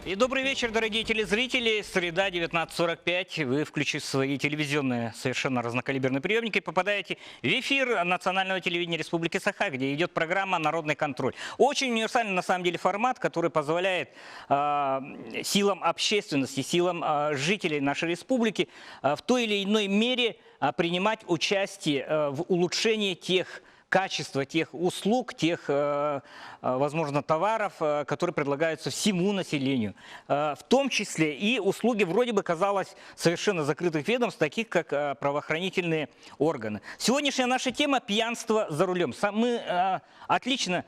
И добрый вечер, дорогие телезрители. Среда, 19:45. Вы, включив свои телевизионные совершенно разнокалиберные приемники, попадаете в эфир национального телевидения Республики Саха, где идет программа «Народный контроль». Очень универсальный, на самом деле, формат, который позволяет силам общественности, силам жителей нашей республики в той или иной мере принимать участие в улучшении тех качество тех услуг, тех, возможно, товаров, которые предлагаются всему населению. В том числе и услуги, вроде бы, казалось, совершенно закрытых ведомств, таких как правоохранительные органы. Сегодняшняя наша тема – пьянство за рулем. Мы отлично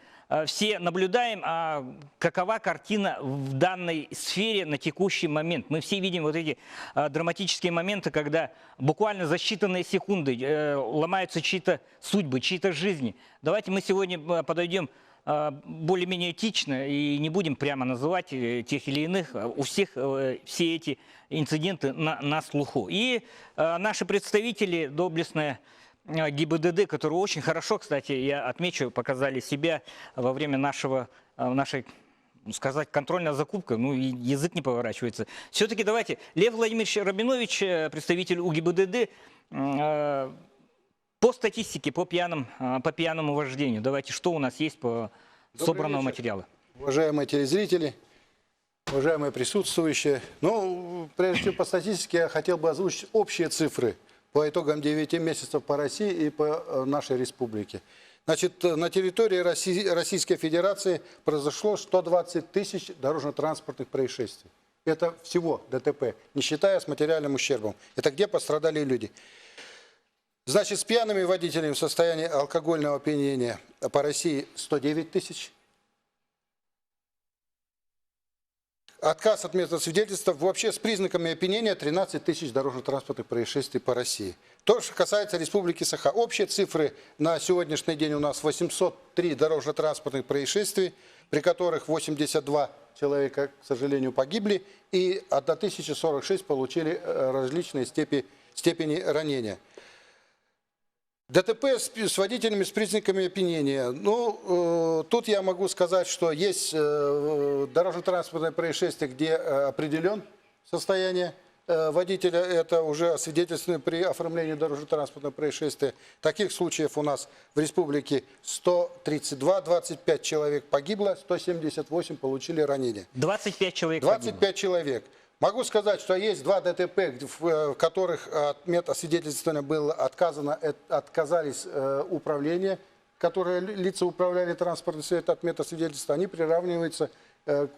все наблюдаем, какова картина в данной сфере на текущий момент. Мы все видим вот эти драматические моменты, когда буквально за считанные секунды ломаются чьи-то судьбы, чьи-то жизни. Давайте мы сегодня подойдем более-менее этично и не будем прямо называть тех или иных. У всех все эти инциденты на слуху. И наши представители, доблестные ГИБДД, которые очень хорошо, кстати, я отмечу, показали себя во время нашей, сказать, контрольной закупки, ну и язык не поворачивается. Все-таки давайте, Лев Владимирович Рабинович, представитель УГИБДД, по статистике, по пьяному вождению, давайте, что у нас есть по собранному материалу? Уважаемые телезрители, уважаемые присутствующие, ну, прежде всего по статистике я хотел бы озвучить общие цифры по итогам 9 месяцев по России и по нашей республике. Значит, на территории Российской Федерации произошло 120 тысяч дорожно-транспортных происшествий. Это всего ДТП, не считая с материальным ущербом. Это где пострадали люди. Значит, с пьяными водителями в состоянии алкогольного опьянения по России 109 тысяч. Отказ от метода свидетельства вообще с признаками опьянения 13 тысяч дорожно-транспортных происшествий по России. То, что касается Республики Саха. Общие цифры на сегодняшний день у нас 803 дорожно-транспортных происшествий, при которых 82 человека, к сожалению, погибли, и 1046 получили различные степени ранения. ДТП с водителями с признаками опьянения. Ну, тут я могу сказать, что есть дорожно-транспортное происшествие, где определен состояние водителя. Это уже освидетельствовано при оформлении дорожно-транспортного происшествия. Таких случаев у нас в республике 132, 25 человек погибло, 178 получили ранения. 25 человек 25 человек. Могу сказать, что есть два ДТП, в которых от медосвидетельствования было отказано, отказались управления, которые лица управляли транспортным средством от медосвидетельства, они приравниваются к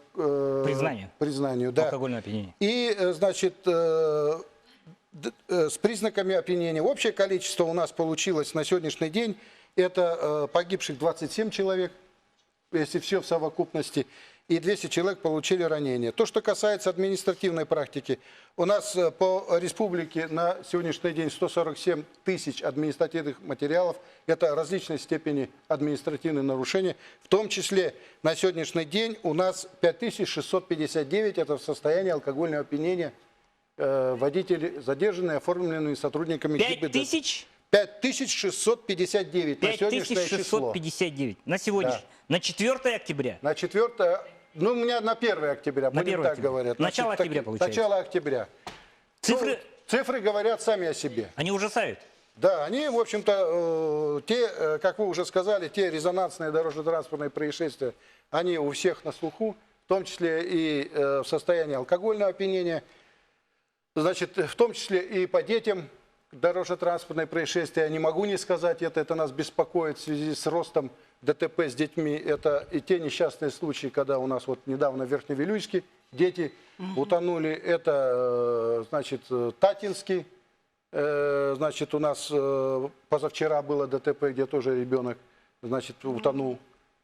признанию, да. Алкогольное опьянение. И, значит, с признаками опьянения общее количество у нас получилось на сегодняшний день, это погибших 27 человек, если все в совокупности, и 200 человек получили ранения. То, что касается административной практики, у нас по республике на сегодняшний день 147 тысяч административных материалов. Это различной степени административных нарушений. В том числе на сегодняшний день у нас 5659, это в состоянии алкогольного опьянения водители, задержанные, оформленные сотрудниками ГИБДД. 5000? 5659 на сегодняшнее число. 5659 на сегодня, да. На 4 октября? На 4, ну у меня на 1 октября, на будем 1 так октября. говорят. Начало октября получается? Начало октября. Цифры? Ну, цифры говорят сами о себе. Они ужасают? Да, они, в общем-то, те, как вы уже сказали, те резонансные дорожно-транспортные происшествия, они у всех на слуху, в том числе и в состоянии алкогольного опьянения, значит, в том числе и по детям. Дорожно-транспортные происшествия, я не могу не сказать, это нас беспокоит в связи с ростом ДТП с детьми. Это и те несчастные случаи, когда у нас вот недавно в Верхневилюйске дети утонули. Это, значит, Татинский. Значит, у нас позавчера было ДТП, где тоже ребенок, значит, утонул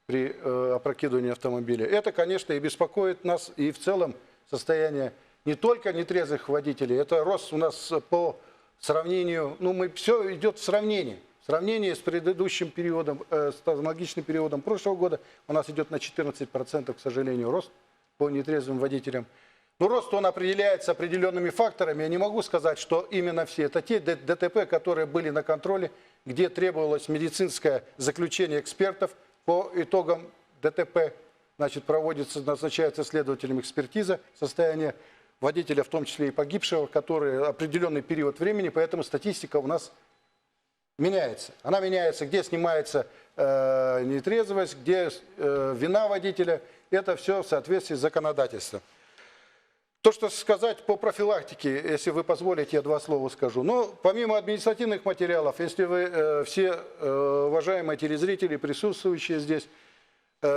при опрокидывании автомобиля. Это, конечно, и беспокоит нас, и в целом состояние не только нетрезвых водителей. Это рост у нас по сравнению, ну, все идет в сравнении. В сравнении с предыдущим периодом, с аналогичным периодом прошлого года у нас идет на 14%, к сожалению, рост по нетрезвым водителям. Но рост он определяется определенными факторами. Я не могу сказать, что именно все. Это те ДТП, которые были на контроле, где требовалось медицинское заключение экспертов по итогам ДТП. значит, проводится, назначается следователем экспертиза состояния водителя, в том числе и погибшего, который определенный период времени, поэтому статистика у нас меняется. Она меняется, где снимается нетрезвость, где вина водителя. Это все в соответствии с законодательством. То, что сказать по профилактике, если вы позволите, я два слова скажу. Но помимо административных материалов, если вы все, уважаемые телезрители, присутствующие здесь,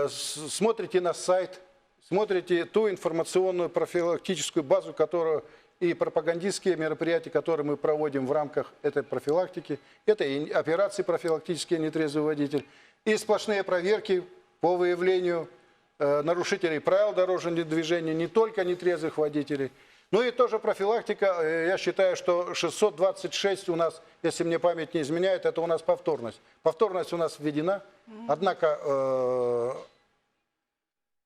смотрите на сайт, смотрите ту информационную профилактическую базу, которую и пропагандистские мероприятия, которые мы проводим в рамках этой профилактики, это и операции профилактические «Нетрезвый водитель», и сплошные проверки по выявлению нарушителей правил дорожного движения, не только нетрезвых водителей. Ну и тоже профилактика, я считаю, что 626 у нас, если мне память не изменяет, это у нас повторность. Повторность у нас введена, однако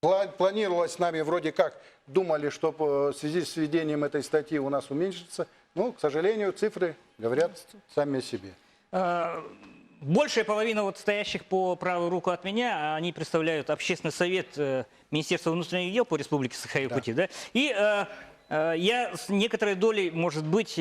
планировалось нами вроде как, думали, что в связи с введением этой статьи у нас уменьшится. Но, к сожалению, цифры говорят сами о себе. Большая половина вот стоящих по правую руку от меня, они представляют Общественный совет Министерства внутренних дел по Республике Саха-Якутия. Да? И я с некоторой долей, может быть,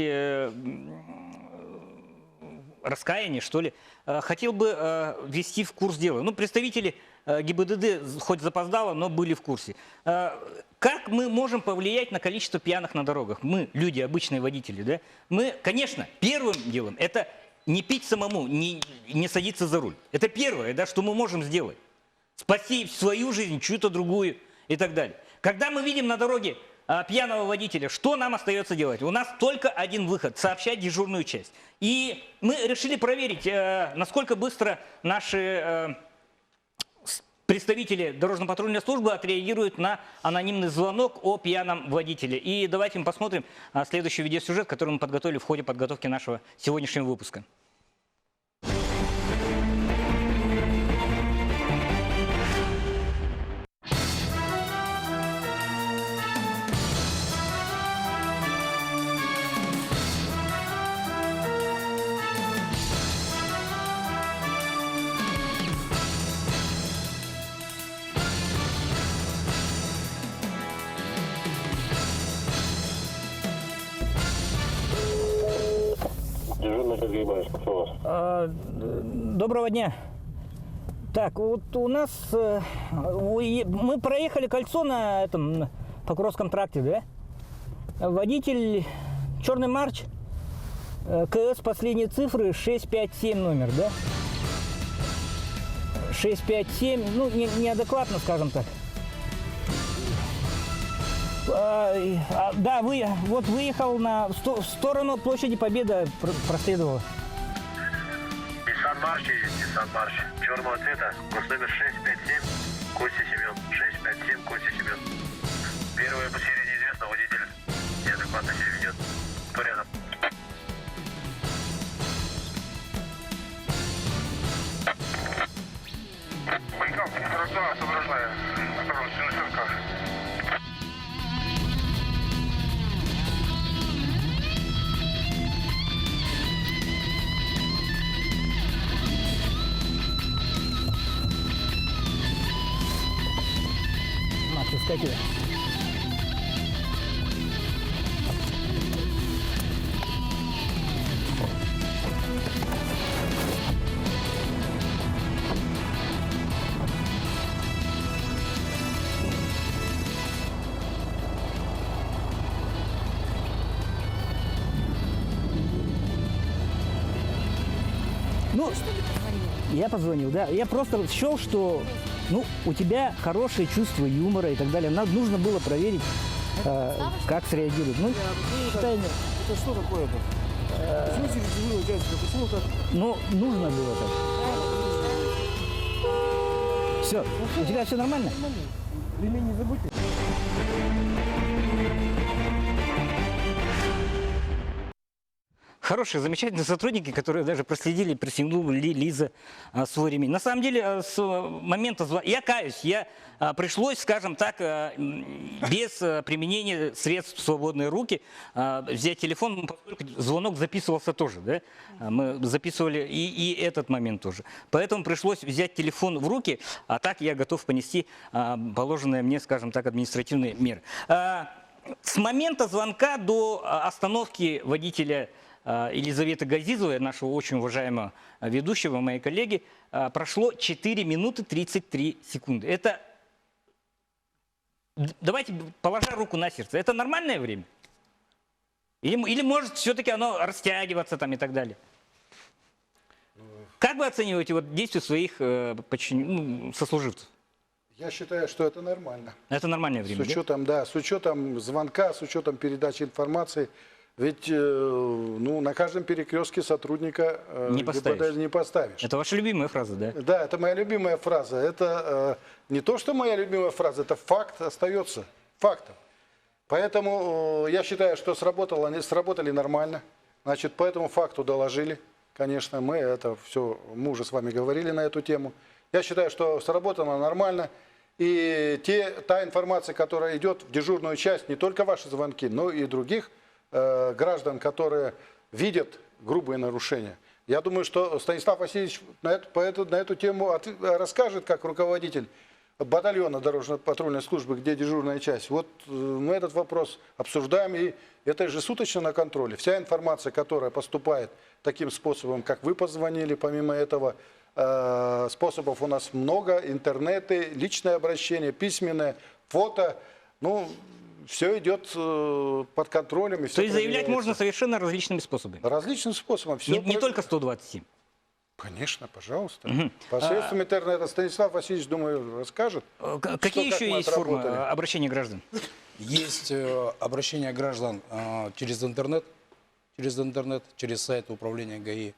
раскаяния, что ли, хотел бы ввести в курс дела. Ну, представители ГИБДД хоть запоздало, но были в курсе. Как мы можем повлиять на количество пьяных на дорогах? Мы, люди, обычные водители, да? Мы, конечно, первым делом это не пить самому, не садиться за руль. Это первое, да, что мы можем сделать. Спасти свою жизнь, чью-то другую и так далее. Когда мы видим на дороге пьяного водителя, что нам остается делать? У нас только один выход – сообщать дежурную часть. И мы решили проверить, насколько быстро наши представители дорожно-патрульной службы отреагируют на анонимный звонок о пьяном водителе. И давайте мы посмотрим следующий видеосюжет, который мы подготовили в ходе подготовки нашего сегодняшнего выпуска. Доброго дня. Так, вот у нас мы проехали кольцо на этом Покровском тракте, да? Водитель черный марч, КС последние цифры 657 номер, да? 657, ну неадекватно, скажем так. Да, вот выехал в сторону площади Победы, проследовал. Nissan March едет, Nissan March. Черного цвета, госномер 657, Костя Семен. 657, Костя Семен. Первое посередине неизвестно, водитель неадекватно себя ведет. Кто рядом? Байкал, 42, соображная. Осторожно, на стрелках. Скакивай. Ну, я позвонил, да. Я просто счел, что у тебя хорошее чувство юмора и так далее. Нам нужно было проверить, как среагирует. Ну, Это что такое-то? Почему дежурная часть? Почему так? Ну, нужно было так. Все, у тебя все нормально? Ремень не забудьте. Хорошие, замечательные сотрудники, которые даже проследили, пристегнула Лиза свой ремень. На самом деле, с момента звонка, я каюсь, пришлось, скажем так, без применения средств в свободные руки взять телефон, поскольку звонок записывался тоже, да? Мы записывали и этот момент тоже. Поэтому пришлось взять телефон в руки, а так я готов понести положенные мне, скажем так, административные меры. С момента звонка до остановки водителя Елизаветы Газизовой, нашего очень уважаемого ведущего, моей коллеги, прошло 4 минуты 33 секунды. Это, давайте, положа руку на сердце, это нормальное время? Или может все-таки оно растягиваться там и так далее? Как вы оцениваете вот действия своих сослуживцев? Я считаю, что это нормально. Это нормальное время, С учетом, да, с учетом звонка, с учетом передачи информации. Ведь на каждом перекрестке сотрудника Не поставишь. не поставишь. Это ваша любимая фраза, да? Да, это моя любимая фраза. Это не то, что моя любимая фраза, это факт остается фактом. Поэтому я считаю, что сработали нормально. Значит, по этому факту доложили. Конечно, мы уже с вами говорили на эту тему. Я считаю, что сработано нормально. И та информация, которая идет в дежурную часть, не только ваши звонки, но и других граждан, которые видят грубые нарушения. Я думаю, что Станислав Васильевич на эту тему расскажет, как руководитель батальона дорожно-патрульной службы, где дежурная часть. Вот мы этот вопрос обсуждаем, и это ежесуточно на контроле. Вся информация, которая поступает таким способом, как вы позвонили, помимо этого, способов у нас много, интернеты, личное обращение, письменное, фото, все идет под контролем. И все То есть заявлять можно совершенно различными способами? Различным способом. Не только 127? Конечно, пожалуйста. Посредством интернета Станислав Васильевич, думаю, расскажет. Какие еще есть формы обращения граждан? Есть обращение граждан через интернет, через сайт управления ГАИ.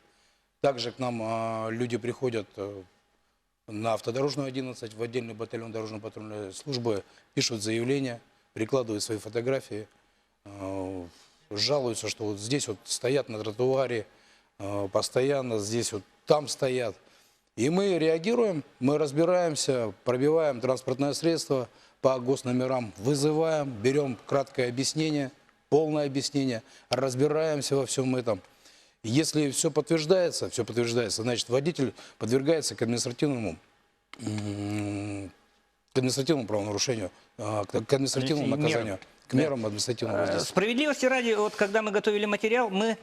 Также к нам люди приходят на автодорожную 11, в отдельный батальон дорожно-патрульной службы, пишут заявления, прикладывают свои фотографии, жалуются, что вот здесь вот стоят на тротуаре постоянно, здесь вот там стоят. И мы реагируем, мы разбираемся, пробиваем транспортное средство по госномерам, вызываем, берем краткое объяснение, полное объяснение, разбираемся во всем этом. Если все подтверждается, значит водитель подвергается к административному правонарушению, к административному наказанию, к мерам административного воздействия. Справедливости ради, вот когда мы готовили материал, мы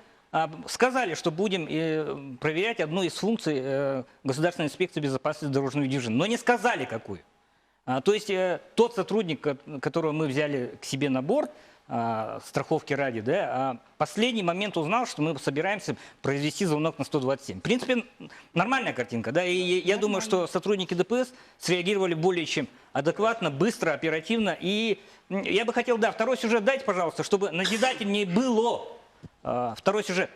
сказали, что будем проверять одну из функций Государственной инспекции безопасности дорожного движения, но не сказали, какую. То есть тот сотрудник, которого мы взяли к себе на борт, страховки ради, да, последний момент узнал, что мы собираемся произвести звонок на 127. В принципе, нормальная картинка, да, и я думаю, что сотрудники ДПС среагировали более чем адекватно, быстро, оперативно, и я бы хотел, да, второй сюжет дайте, пожалуйста, чтобы назидательнее было. Второй сюжет.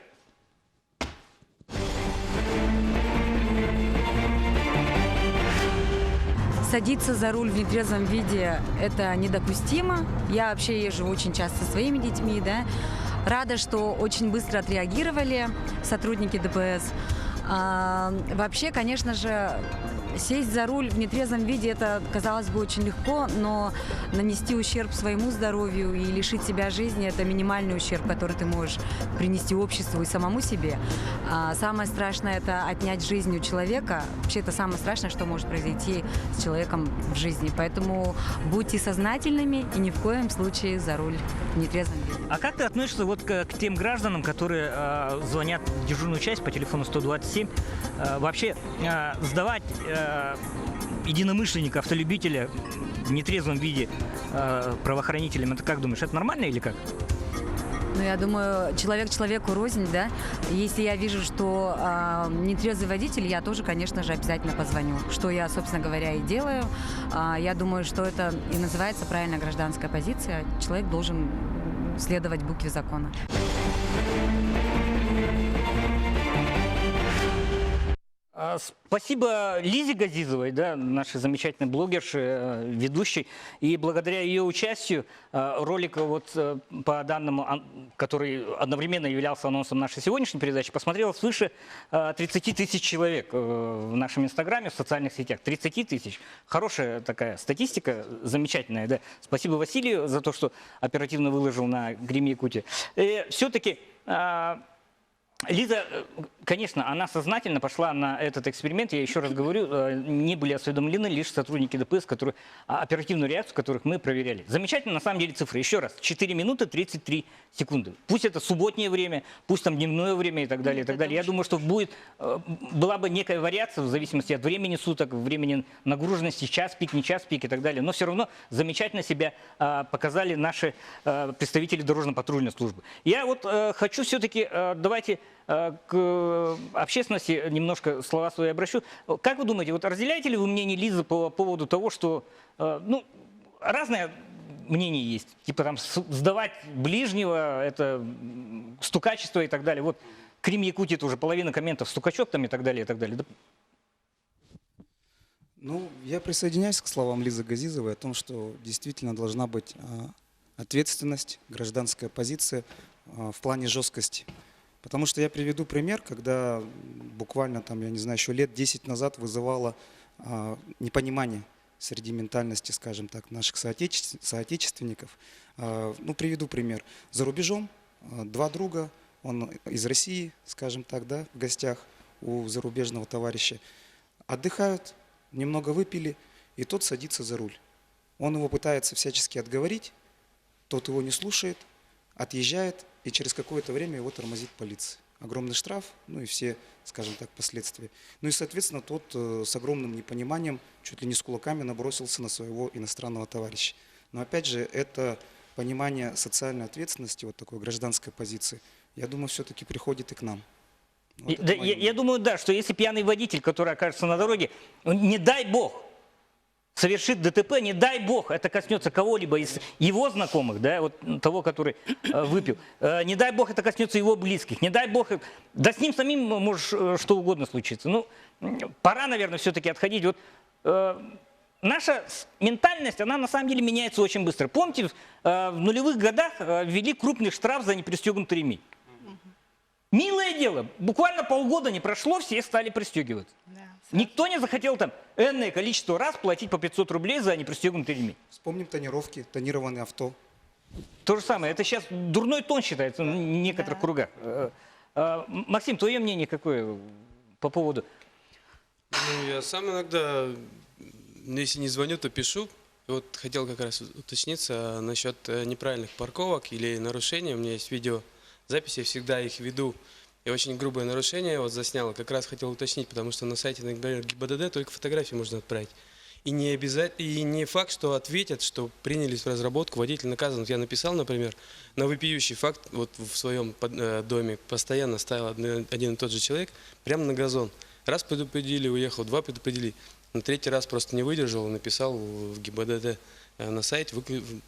Садиться за руль в нетрезвом виде – это недопустимо. Я вообще езжу очень часто со своими детьми, да. Рада, что очень быстро отреагировали сотрудники ДПС. Вообще, конечно же, сесть за руль в нетрезвом виде – это, казалось бы, очень легко, но нанести ущерб своему здоровью и лишить себя жизни – это минимальный ущерб, который ты можешь принести обществу и самому себе. Самое страшное – это отнять жизнь у человека. Вообще, это самое страшное, что может произойти с человеком в жизни. Поэтому будьте сознательными и ни в коем случае за руль в нетрезвом виде. А как ты относишься вот к тем гражданам, которые звонят в дежурную часть по телефону 127? Вообще сдавать единомышленника, автолюбителя в нетрезвом виде правоохранителям, это как думаешь, это нормально или как? Ну, я думаю, человек человеку рознь, да. Если я вижу, что нетрезвый водитель, я тоже, конечно же, обязательно позвоню. Что я, собственно говоря, и делаю. Я думаю, что это и называется правильная гражданская позиция. Человек должен следовать букве закона. Спасибо Лизе Газизовой, да, нашей замечательной блогерше, ведущей. И благодаря ее участию ролик вот по данному, который одновременно являлся анонсом нашей сегодняшней передачи, посмотрело свыше 30 тысяч человек в нашем инстаграме, в социальных сетях. 30 тысяч. Хорошая такая статистика, замечательная. Да. Спасибо Василию за то, что оперативно выложил на Гриме Якутии. Все-таки... Лиза, конечно, она сознательно пошла на этот эксперимент. Я еще раз говорю, не были осведомлены лишь сотрудники ДПС, которые, оперативную реакцию которых мы проверяли. Замечательно, на самом деле, цифры. Еще раз, 4 минуты 33 секунды. Пусть это субботнее время, пусть там дневное время и так далее, и так далее. Я думаю, что была бы некая вариация в зависимости от времени суток, времени нагруженности, час пик, не час пик и так далее. Но все равно замечательно себя показали наши представители дорожно-патрульной службы. Я вот хочу все-таки, давайте к общественности немножко слова свои обращу. Как вы думаете, вот разделяете ли вы мнение Лизы по поводу того, что, ну, разное мнение есть, типа там сдавать ближнего, это стукачество и так далее. Вот Крим Якутии это уже половина комментов, стукачок там и так далее, и так далее. Ну, я присоединяюсь к словам Лизы Газизовой о том, что действительно должна быть ответственность, гражданская позиция в плане жесткости. Потому что я приведу пример, когда буквально там, я не знаю, еще лет 10 назад вызывало непонимание среди ментальности, скажем так, наших соотечественников. Ну, приведу пример. За рубежом два друга, он из России, скажем так, да, в гостях у зарубежного товарища, отдыхают, немного выпили, и тот садится за руль. Он его пытается всячески отговорить, тот его не слушает, отъезжает, и через какое-то время его тормозит полиция. Огромный штраф, ну и все, скажем так, последствия. Ну и, соответственно, тот с огромным непониманием, чуть ли не с кулаками набросился на своего иностранного товарища. Но опять же, это понимание социальной ответственности, вот такой гражданской позиции, я думаю, все-таки приходит и к нам. Вот Да, я думаю, да, что если пьяный водитель, который окажется на дороге, не дай бог, совершит ДТП, не дай бог, это коснется кого-либо из его знакомых, да, вот того, который выпил, не дай бог, это коснется его близких, не дай бог, да с ним самим может что угодно случиться. Ну, пора, наверное, все-таки отходить. Вот наша ментальность, она на самом деле меняется очень быстро. Помните, в нулевых годах ввели крупный штраф за непристегнутый ремень. Милое дело, буквально полгода не прошло, все стали пристегиваться. Да, Никто не захотел там энное количество раз платить по 500 рублей за непристегнутый ремень. Вспомним тонировки, тонированные авто. То же самое, это сейчас дурной тон считается в некоторых кругах. Максим, твое мнение какое по поводу? Ну, я сам иногда, если не звоню, то пишу. Вот хотел как раз уточниться насчет неправильных парковок или нарушений. У меня есть видеозаписи, я всегда их веду. И очень грубое нарушение вот заснял. Как раз хотел уточнить, потому что на сайте, например, ГИБДД только фотографии можно отправить. И не обязательно, и не факт, что ответят, что принялись в разработку, водитель наказан. Вот я написал, например, на вопиющий факт, вот в своем доме постоянно ставил один и тот же человек прямо на газон. Раз предупредили, уехал, два предупредили. На третий раз просто не выдержал, написал в ГИБДД на сайт,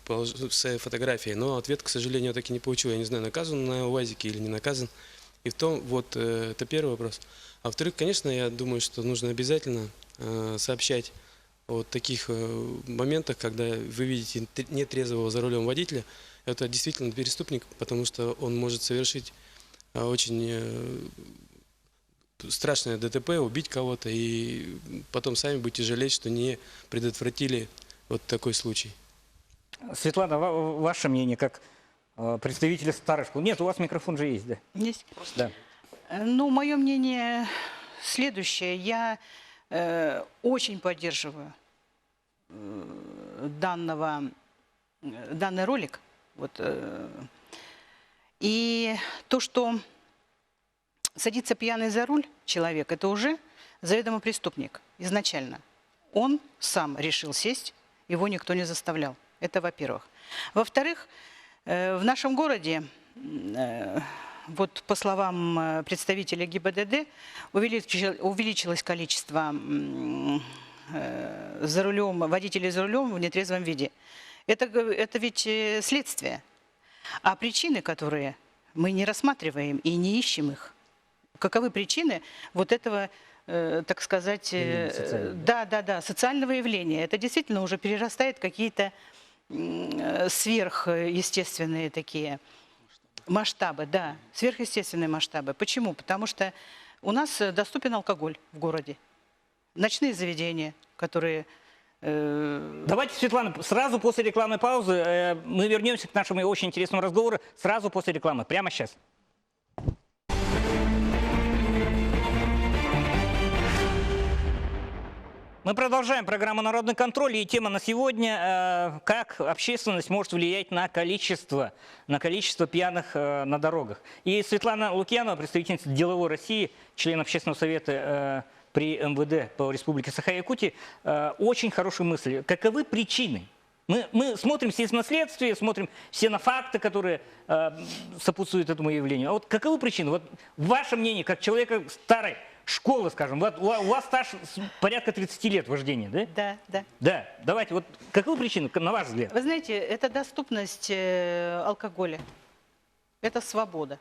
положил свои фотографии. Но ответ, к сожалению, я так и не получил. Я не знаю, наказан на УАЗике или не наказан. И в том, вот, это первый вопрос. А во-вторых, конечно, я думаю, что нужно обязательно сообщать о вот таких моментах, когда вы видите нетрезвого за рулем водителя. Это действительно преступник, потому что он может совершить очень страшное ДТП, убить кого-то, и потом сами будете жалеть, что не предотвратили вот такой случай. Светлана, ваше мнение как представителя старой школы? Нет, у вас микрофон же есть, да? Есть? Да. Ну, мое мнение следующее. Я очень поддерживаю данный ролик. Вот, и то, что садится пьяный за руль человек, это уже заведомо преступник изначально. Он сам решил сесть, его никто не заставлял. Это во-первых. Во-вторых, в нашем городе, вот по словам представителя ГИБДД, увеличилось количество водителей за рулем в нетрезвом виде. Это ведь следствие. А причины, которые мы не рассматриваем и не ищем их, каковы причины вот этого так сказать, Явление социальное, да, социального явления. Это действительно уже перерастает в какие-то сверхъестественные такие масштабы, да, сверхъестественные масштабы. Почему? Потому что у нас доступен алкоголь в городе, ночные заведения, которые... Давайте, Светлана, сразу после рекламной паузы мы вернемся к нашему очень интересному разговору. Сразу после рекламы, прямо сейчас. Мы продолжаем программу «Народный контроль». И тема на сегодня как общественность может влиять на количество пьяных на дорогах. И Светлана Лукьянова, представительница «Деловой России», член Общественного совета при МВД по Республике Саха-Якутия, очень хорошая мысль. Каковы причины? Мы смотрим следственное следствие, смотрим все на факты, которые сопутствуют этому явлению. А вот каковы причины? Вот ваше мнение, как человека старой школы, скажем, вот у вас стаж порядка 30 лет вождения, да? Да, да. Да, давайте, вот каковы причины, на ваш взгляд? Вы знаете, это доступность алкоголя, это свобода.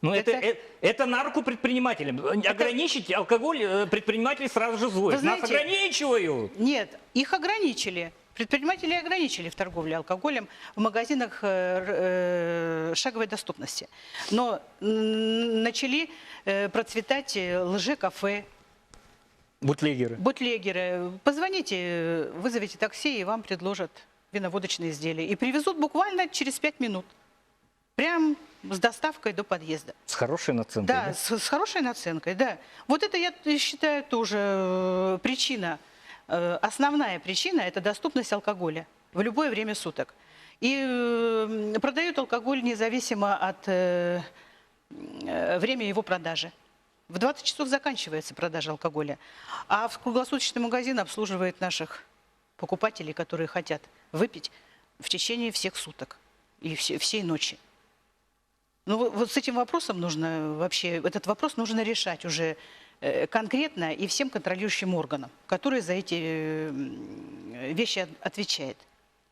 Ну, это на руку предпринимателям. Ограничить алкоголь предприниматели сразу же злой. Вы Нас знаете, ограничивают. Нет, их ограничили. Предприниматели ограничили в торговле алкоголем в магазинах шаговой доступности. Но начали процветать лже-кафе, Бутлегеры. бутлегеры. Позвоните, вызовите такси, и вам предложат виноводочные изделия. И привезут буквально через 5 минут. Прям с доставкой до подъезда. С хорошей наценкой. Да, с хорошей наценкой, да. Вот это, я считаю, тоже причина. Основная причина – это доступность алкоголя в любое время суток. И продают алкоголь независимо от времени его продажи. В 20 часов заканчивается продажа алкоголя. А в круглосуточный магазин обслуживает наших покупателей, которые хотят выпить в течение всех суток и всей ночи. Ну вот с этим вопросом нужно вообще, этот вопрос нужно решать уже конкретно и всем контролирующим органам, которые за эти вещи отвечают.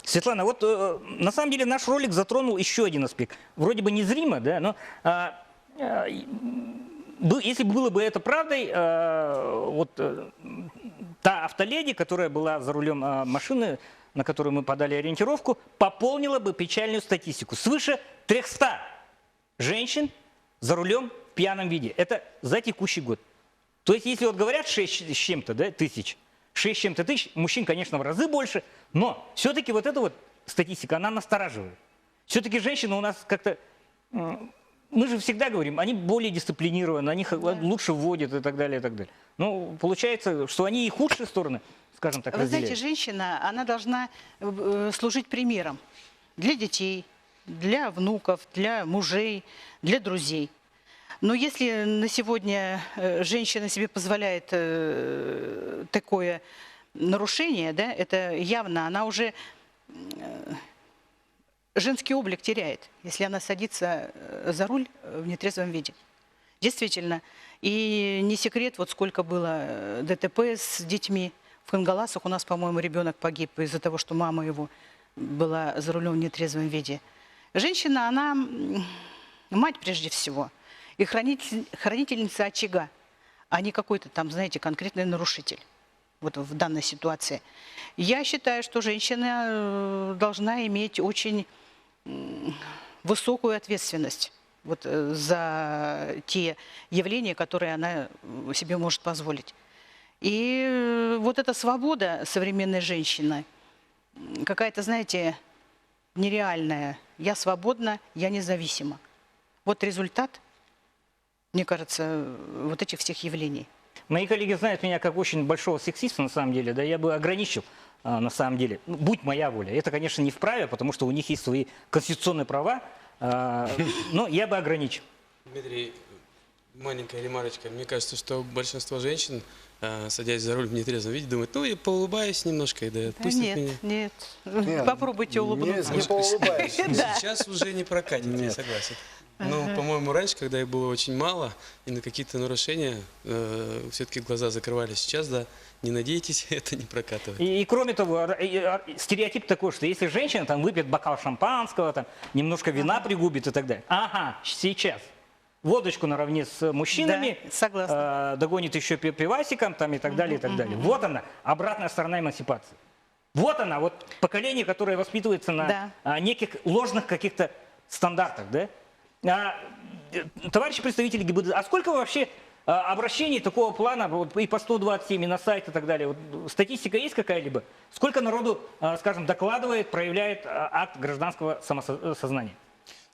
Светлана, вот на самом деле наш ролик затронул еще один аспект. Вроде бы незримо, да, но если было бы это правдой, та автоледи, которая была за рулем машины, на которую мы подали ориентировку, пополнила бы печальную статистику. Свыше 300 женщин за рулем в пьяном виде. Это за текущий год. То есть, если вот говорят 6 с чем-то, да, тысяч, 6 с чем-то тысяч, мужчин, конечно, в разы больше, но все-таки вот эта вот статистика, она настораживает. Все-таки женщины у нас как-то, мы же всегда говорим, они более дисциплинированы, они лучше вводят и так далее, и так далее. Ну, получается, что они и худшие стороны, скажем так, Вы разделяют. знаете, женщина, она должна служить примером для детей, для внуков, для мужей, для друзей. Но если на сегодня женщина себе позволяет такое нарушение, да, это явно, она уже женский облик теряет, если она садится за руль в нетрезвом виде. Действительно. И не секрет, вот сколько было ДТП с детьми. В Кангаласах у нас, по-моему, ребенок погиб из-за того, что мама его была за рулем в нетрезвом виде. Женщина, она мать прежде всего. И хранительница очага, а не какой-то там, знаете, конкретный нарушитель вот в данной ситуации. Я считаю, что женщина должна иметь очень высокую ответственность вот за те явления, которые она себе может позволить. И вот эта свобода современной женщины, какая-то, знаете, нереальная. Я свободна, я независима. Вот результат, мне кажется, вот этих всех явлений. Мои коллеги знают меня как очень большого сексиста, на самом деле, да, я бы ограничил, на самом деле, будь моя воля. Это, конечно, не вправе, потому что у них есть свои конституционные права, но я бы ограничил. Дмитрий, маленькая ремарочка. Мне кажется, что большинство женщин, садясь за руль в нетрезвом виде, думают, ну, я поулыбаюсь немножко, и да отпустят меня. Нет, попробуйте улыбнуться. Не поулыбайся. Сейчас уже не прокатит, я согласен. Но, по-моему, раньше, когда их было очень мало, и на какие-то нарушения все-таки глаза закрывались. Сейчас, да, не надейтесь, это не прокатывает. И кроме того, стереотип такой, что если женщина там выпьет бокал шампанского, там, немножко вина пригубит и так далее. Ага, сейчас. водочку наравне с мужчинами, Да, согласна. догонит еще пивасиком там, и так далее, и так далее. Вот она, обратная сторона эмансипации. Вот она, вот поколение, которое воспитывается на неких ложных каких-то стандартах. Да? Товарищи представители ГИБДД, а сколько вообще обращений такого плана, вот, и по 127, и на сайт, и так далее? Вот, статистика есть какая-либо? Сколько народу, скажем, докладывает, проявляет акт гражданского самосознания?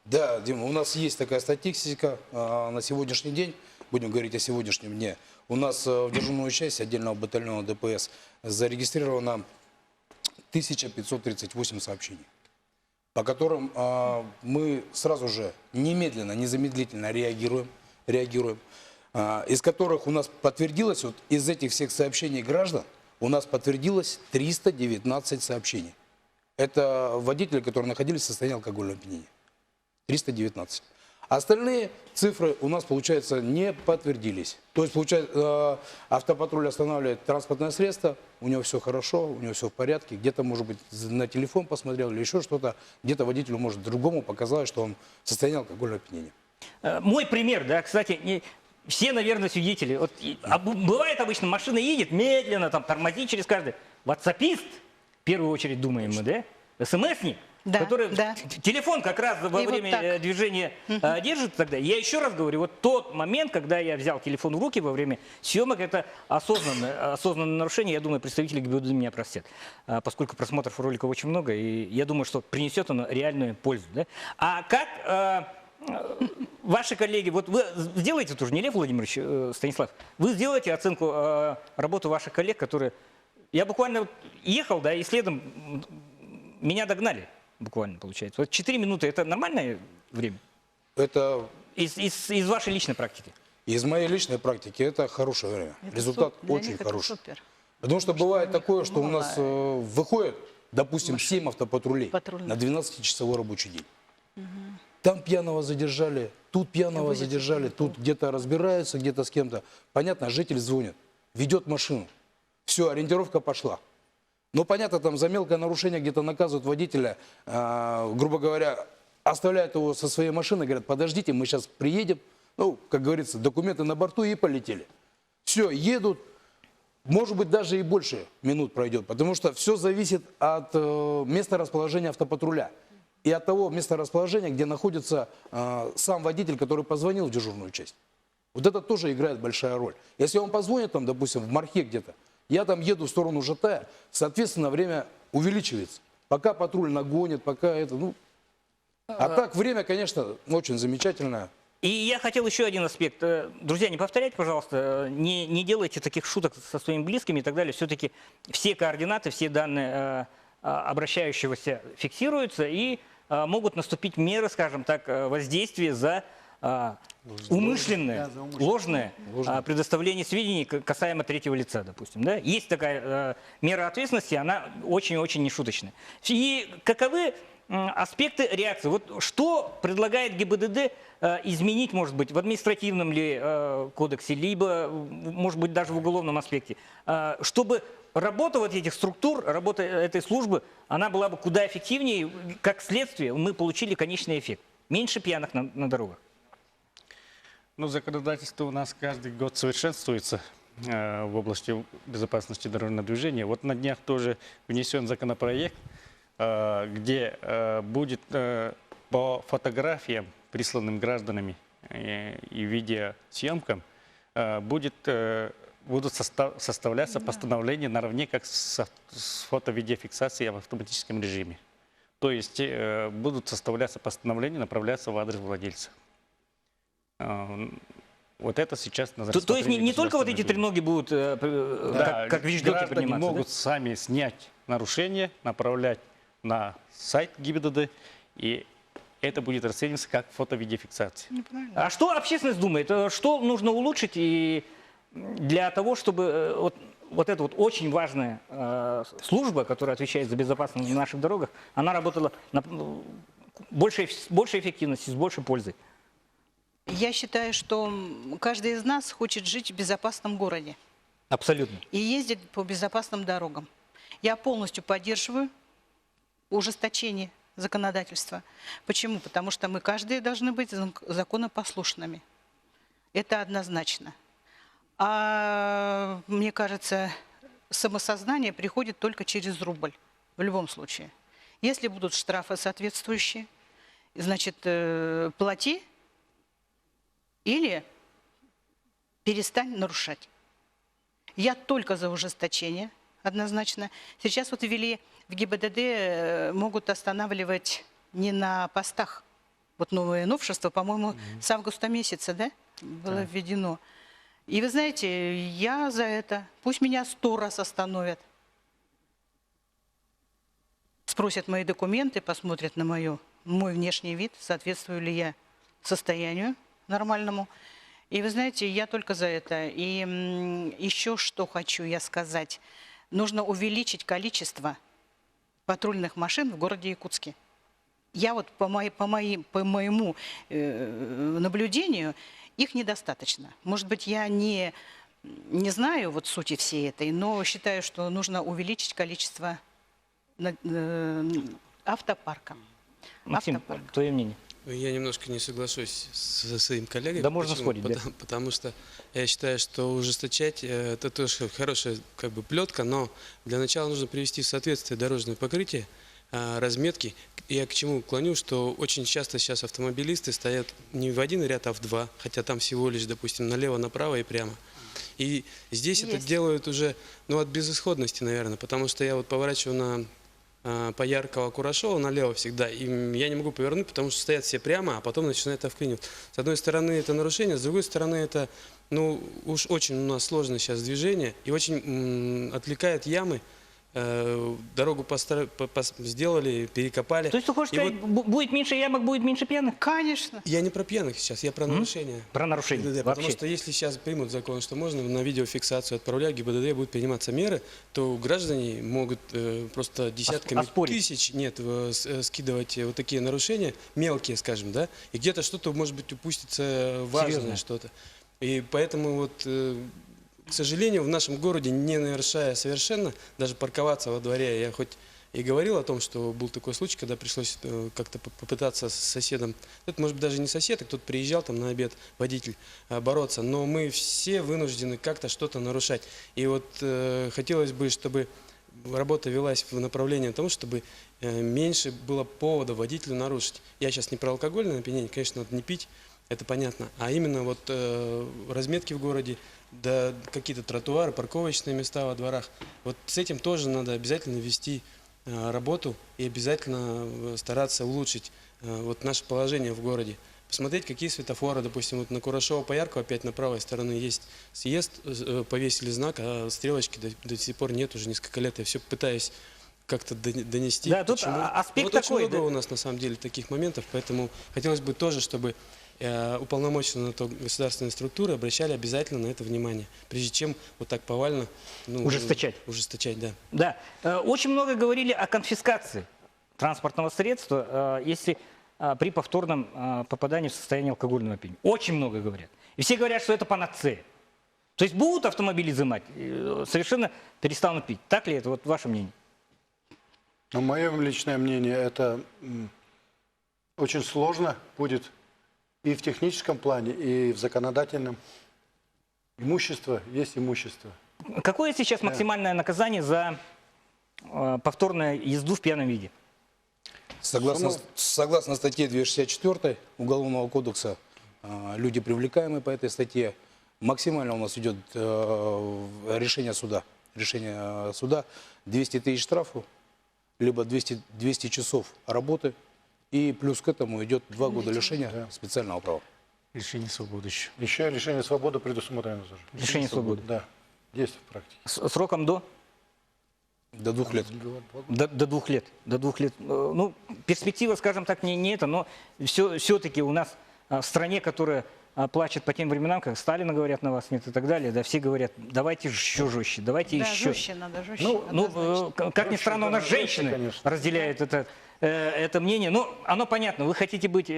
Да, Дима, у нас есть такая статистика на сегодняшний день, будем говорить о сегодняшнем дне. У нас в дежурную часть отдельного батальона ДПС зарегистрировано 1538 сообщений, по которым мы сразу же немедленно, незамедлительно реагируем, из которых у нас подтвердилось, вот из этих всех сообщений граждан, у нас подтвердилось 319 сообщений. Это водители, которые находились в состоянии алкогольного опьянения. 319. Остальные цифры у нас, получается, не подтвердились. То есть, получается, автопатруль останавливает транспортное средство, у него все хорошо, у него все в порядке, где-то, может быть, на телефон посмотрел или еще что-то, где-то водителю, может, другому показалось, что он в состоянии алкогольного опьянения. Мой пример, да, кстати, все, наверное, свидетели. Вот, бывает обычно, машина едет медленно, там, тормозит через каждый. Ватсапист, в первую очередь думаем мы, да? СМСник, который телефон как раз во время движения держит тогда. Я еще раз говорю, вот тот момент, когда я взял телефон в руки во время съемок, это осознанное нарушение. Я думаю, представители ГИБДД меня простят, поскольку просмотров роликов очень много, и я думаю, что принесет оно реальную пользу. Да? А как ваши коллеги, вот вы сделаете тоже, не Лев Владимирович, Станислав, вы сделаете оценку работы ваших коллег, которые... Я буквально ехал, да, и следом меня догнали. Буквально получается. Вот 4 минуты – это нормальное время? Это... Из вашей личной практики? Из моей личной практики это хорошее время. Результат очень хороший. Потому что бывает такое, что у нас выходит, допустим, 7 автопатрулей на 12-часовой рабочий день. Там пьяного задержали, тут пьяного задержали, тут где-то разбираются, где-то с кем-то. Понятно, житель звонит, ведет машину. Все, ориентировка пошла. Но понятно, там за мелкое нарушение где-то наказывают водителя, грубо говоря, оставляют его со своей машиной, говорят, подождите, мы сейчас приедем, ну, как говорится, документы на борту и полетели. Все, едут, может быть, даже и больше минут пройдет, потому что все зависит от места расположения автопатруля и от того места расположения, где находится сам водитель, который позвонил в дежурную часть. Вот это тоже играет большая роль. Если он позвонит, там, допустим, в Мархе где-то, я там еду в сторону Жатая, соответственно, время увеличивается. Пока патруль нагонит, пока это, ну... А так, время, конечно, очень замечательное. И я хотел еще один аспект. Друзья, не повторяйте, пожалуйста, не делайте таких шуток со своими близкими и так далее. Все-таки все координаты, все данные обращающегося фиксируются, и могут наступить меры, скажем так, воздействия за... умышленное, ложное предоставление сведений касаемо третьего лица, допустим. Да? Есть такая мера ответственности, она очень-очень нешуточная. И каковы аспекты реакции? Вот что предлагает ГИБДД изменить, может быть, в административном ли кодексе, либо, может быть, даже в уголовном аспекте, чтобы работа вот этих структур, работа этой службы, она была бы куда эффективнее, как следствие мы получили конечный эффект. Меньше пьяных на дорогах. Ну, законодательство у нас каждый год совершенствуется в области безопасности дорожного движения. Вот на днях тоже внесен законопроект, где будет по фотографиям, присланным гражданами и видеосъемкам, будут составляться постановления наравне как с фото-видеофиксацией в автоматическом режиме. То есть будут составляться постановления, направляться в адрес владельца. Вот это сейчас на То есть не только вот эти треноги будут, как вещдоки, приниматься? Могут сами снять нарушение, направлять на сайт ГИБДД, и это будет расцениваться как фото-видеофиксация. А что общественность думает? Что нужно улучшить и для того, чтобы вот эта вот очень важная служба, которая отвечает за безопасность на наших дорогах, она работала на большей эффективности, с большей пользой? Я считаю, что каждый из нас хочет жить в безопасном городе. Абсолютно. И ездить по безопасным дорогам. Я полностью поддерживаю ужесточение законодательства. Почему? Потому что мы каждый должны быть законопослушными. Это однозначно. А мне кажется, самосознание приходит только через рубль. В любом случае. Если будут штрафы соответствующие, значит, плати или перестань нарушать. Я только за ужесточение, однозначно. Сейчас вот ввели в ГИБДД, могут останавливать не на постах. Вот новое новшество, по-моему, с августа месяца, да, было введено. И вы знаете, я за это. Пусть меня 100 раз остановят. Спросят мои документы, посмотрят на мой внешний вид, соответствую ли я состоянию нормальному. И вы знаете, я только за это. И еще что хочу я сказать. Нужно увеличить количество патрульных машин в городе Якутске. Я вот по моему наблюдению, их недостаточно. Может быть, я не знаю вот сути всей этой, но считаю, что нужно увеличить количество автопарка. Максим, твое мнение? Я немножко не соглашусь со своим коллегой. Да можно спорить, да. Потому что я считаю, что ужесточать это тоже хорошая как бы плетка, но для начала нужно привести в соответствие дорожное покрытие, разметки. Я к чему клоню, что очень часто сейчас автомобилисты стоят не в один ряд, а в два, хотя там всего лишь, допустим, налево, направо и прямо. И здесь это делают уже, ну, от безысходности, наверное, потому что я вот поворачиваю по Яркого Курашова налево всегда, и я не могу повернуть, потому что стоят все прямо, а потом начинают вклинивать. С одной стороны это нарушение, с другой стороны это, ну, уж очень у нас сложное сейчас движение, и очень отвлекает ямы. Дорогу сделали, перекопали. То есть ты хочешь сказать, будет меньше ямок, будет меньше пьяных? Конечно. Я не про пьяных сейчас, я про нарушения. Про нарушения, ГИБДД, потому что если сейчас примут закон, что можно на видеофиксацию отправлять, ГИБДД будут приниматься меры, то граждане могут просто десятками тысяч скидывать вот такие нарушения, мелкие, скажем, да, и где-то что-то, может быть, упустится важное что-то. И поэтому вот... К сожалению, в нашем городе, не нарушая совершенно, даже парковаться во дворе, я хоть и говорил о том, что был такой случай, когда пришлось как-то попытаться с соседом, это может быть даже не сосед, а кто-то приезжал там на обед, водитель, бороться, но мы все вынуждены как-то что-то нарушать. И вот хотелось бы, чтобы работа велась в направлении того, чтобы меньше было повода водителю нарушить. Я сейчас не про алкогольное опьянение, конечно, надо не пить, это понятно, а именно вот разметки в городе, да, какие-то тротуары, парковочные места во дворах. Вот с этим тоже надо обязательно вести работу и обязательно стараться улучшить вот наше положение в городе. Посмотреть, какие светофоры, допустим, вот на Курашова по Яркого опять на правой стороне есть съезд, повесили знак, а стрелочки до сих пор нет уже несколько лет. Я все пытаюсь как-то донести. Да, тут аспект вот такой. Очень много у нас на самом деле таких моментов, поэтому хотелось бы тоже, чтобы уполномоченные на то государственные структуры обращали обязательно на это внимание, прежде чем вот так повально ужесточать. Ужесточать, да. Да. Очень много говорили о конфискации транспортного средства, если при повторном попадании в состояние алкогольного опьянения. Очень много говорят. И все говорят, что это панацея. То есть будут автомобили изымать, совершенно перестанут пить. Так ли это? Вот ваше мнение. Ну, мое личное мнение, это очень сложно будет и в техническом плане, и в законодательном. Имущество есть имущество. Какое сейчас максимальное наказание за повторную езду в пьяном виде? Согласно статье 264 Уголовного кодекса, люди, привлекаемые по этой статье, максимально у нас идет решение суда. Решение суда 200 тысяч штрафу, либо 200 часов работы. И плюс к этому идет 2 года лишения специального права. Лишение свободы еще. Еще лишение свободы предусмотрено тоже. Лишение свободы. Да, есть в практике. Сроком до? До 2 лет. До 2 лет. До 2 лет. Ну, перспектива, скажем так, не это, но все-таки у нас в стране, которая плачет по тем временам, как Сталина говорят, на вас нет и так далее, да, все говорят, давайте еще жестче, давайте да, еще. жестче надо, жестче. Ну, как ни странно, у нас женщины конечно. разделяют это мнение. Ну, оно понятно, вы хотите быть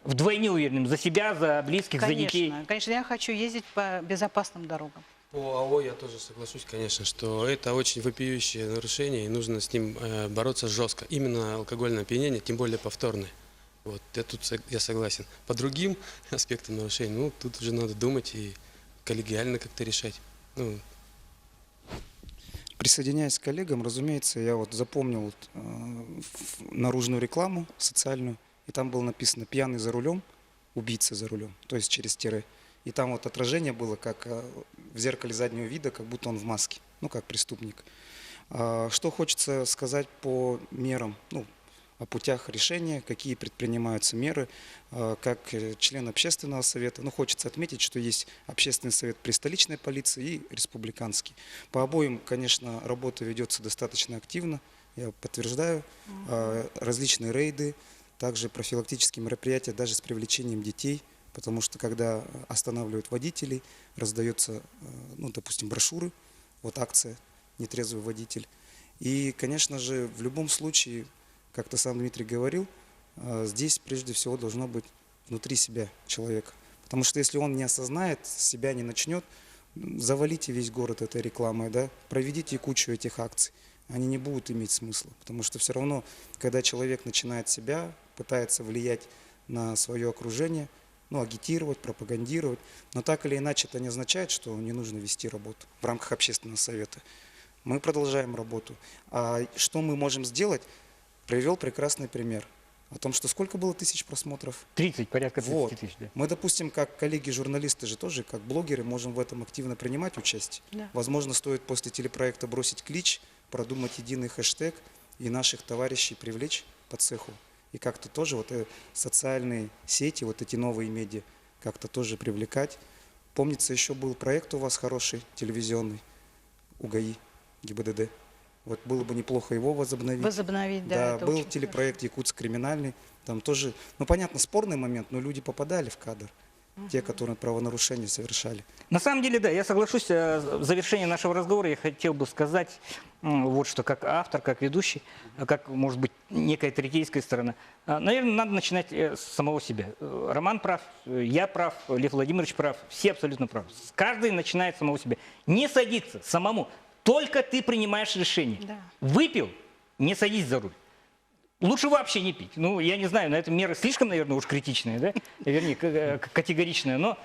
вдвойне уверенным за себя, за близких, конечно, за детей. Конечно, я хочу ездить по безопасным дорогам. По АО я тоже соглашусь, конечно, что это очень вопиющее нарушение, и нужно с ним бороться жестко. Именно алкогольное опьянение, тем более повторное. Вот, я согласен. По другим аспектам нарушений, ну, тут уже надо думать и коллегиально как-то решать. Ну, Присоединяясь к коллегам, разумеется, я вот запомнил наружную рекламу социальную, и там было написано «пьяный за рулем, убийца за рулем», то есть через тире. И там вот отражение было, как в зеркале заднего вида, как будто он в маске, ну, как преступник. Что хочется сказать по мерам, ну, о путях решения, какие предпринимаются меры, как член общественного совета. Ну, хочется отметить, что есть общественный совет при столичной полиции и республиканский. По обоим, конечно, работа ведется достаточно активно, я подтверждаю. Различные рейды, также профилактические мероприятия, даже с привлечением детей, потому что когда останавливают водителей, раздается, ну, допустим, брошюры, вот акция «Нетрезвый водитель». И, конечно же, в любом случае, как-то сам Дмитрий говорил, здесь прежде всего должно быть внутри себя человека. Потому что если он не осознает, себя не начнет, завалите весь город этой рекламой, да, проведите кучу этих акций. Они не будут иметь смысла. Потому что все равно, когда человек начинает себя, пытается влиять на свое окружение, ну, агитировать, пропагандировать, но так или иначе это не означает, что не нужно вести работу в рамках общественного совета. Мы продолжаем работу. А что мы можем сделать? Привел прекрасный пример о том, что сколько было тысяч просмотров? 30, порядка 30 Вот. тысяч. Да. Мы, допустим, как коллеги-журналисты же тоже, как блогеры, можем в этом активно принимать участие. Да. Возможно, стоит после телепроекта бросить клич, продумать единый хэштег и наших товарищей привлечь по цеху. И как-то тоже вот социальные сети, вот эти новые медиа, как-то тоже привлекать. Помнится, еще был проект у вас хороший, телевизионный, УГАИ, ГИБДД. Вот было бы неплохо его возобновить. Возобновить, да. Да, это был очень телепроект «Якутск криминальный». Там тоже, ну, понятно, спорный момент, но люди попадали в кадр. Те, которые правонарушения совершали. На самом деле, да, я соглашусь. В завершении нашего разговора я хотел бы сказать вот что, как автор, как ведущий, как, может быть, некая третейская сторона. Наверное, надо начинать с самого себя. Роман прав, я прав, Лев Владимирович прав, все абсолютно правы. Каждый начинает с самого себя. Не садиться самому. Только ты принимаешь решение. Да. Выпил, не садись за руль. Лучше вообще не пить. Ну, я не знаю, на это меры слишком, наверное, уж критичные, да? Вернее, категоричные. Но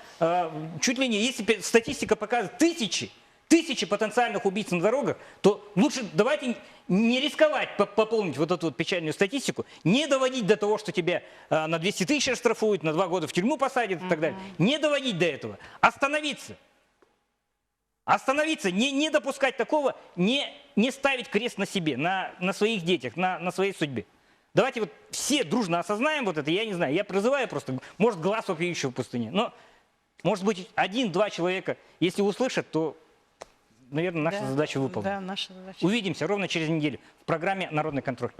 чуть ли не, если статистика показывает тысячи потенциальных убийц на дорогах, то лучше давайте не рисковать пополнить вот эту вот печальную статистику, не доводить до того, что тебя на 200 тысяч оштрафуют, на 2 года в тюрьму посадят и так далее. Не доводить до этого. Остановиться. Остановиться, не допускать такого, не ставить крест на себе, на своих детях, на своей судьбе. Давайте вот все дружно осознаем вот это, я не знаю, я призываю просто, может, глаз вопиющего в пустыне, но, может быть, 1-2 человека, если услышат, то, наверное, наша задача выполнена. Да, наша задача. Увидимся ровно через неделю в программе «Народный контроль».